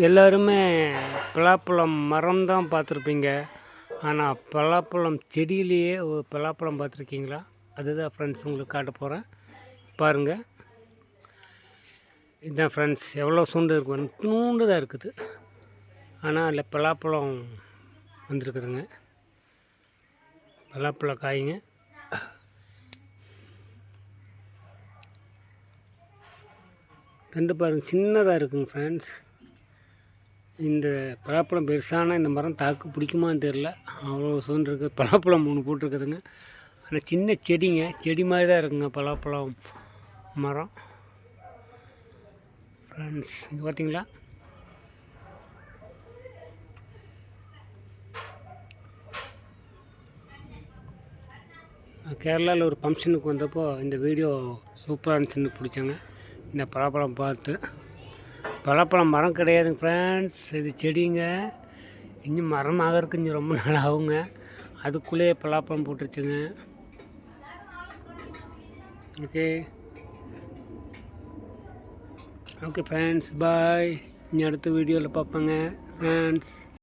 எல்லாருமே பலாப்பழம் மரம் தான் பார்த்துருப்பீங்க. ஆனால் பலாப்பழம் செடியிலேயே ஒரு பலாப்பழம் பார்த்துருக்கீங்களா? அதுதான் ஃப்ரெண்ட்ஸ் உங்களுக்கு காட்ட போகிறேன், பாருங்கள். இதுதான் ஃப்ரெண்ட்ஸ், எவ்வளோ சூண்டு இருக்கும், நூண்டு தான் இருக்குது. ஆனால் அதில் பலாப்பழம் வந்துருக்குதுங்க, பலாப்பழம் காய்ங்க. தண்டு பாருங்கள், சின்னதாக இருக்குங்க ஃப்ரெண்ட்ஸ். இந்த பலாப்பழம் பெருசான இந்த மரம் தாக்கு பிடிக்குமான்னு தெரில, அவ்வளோ சூழ்ந்து இருக்குது. பலாப்பழம் 3 போட்டிருக்குதுங்க. ஆனால் சின்ன செடிங்க, செடி மாதிரி தான் இருக்குங்க பலாப்பழம் மரம் ஃப்ரெண்ட்ஸ். இங்கே பார்த்தீங்களா? கேரளாவில் ஒரு ஃபங்க்ஷனுக்கு வந்தப்போ இந்த வீடியோ சூப்பராக இருந்துச்சுன்னு பிடிச்சாங்க. இந்த பலாப்பழம் பார்த்து, பலாப்பழம் மரம் கிடையாதுங்க ஃப்ரெண்ட்ஸ், இது செடிங்க. இன்னும் மரம் ஆகிறதுக்கு இன்னும் ரொம்ப நாள் ஆகுங்க. அதுக்குள்ளேயே பலாப்பழம் போட்டுருச்சுங்க. ஓகே ஓகே ஃப்ரெண்ட்ஸ், பாய். இனி அடுத்த வீடியோவில் பார்ப்பேங்க ஃப்ரெண்ட்ஸ்.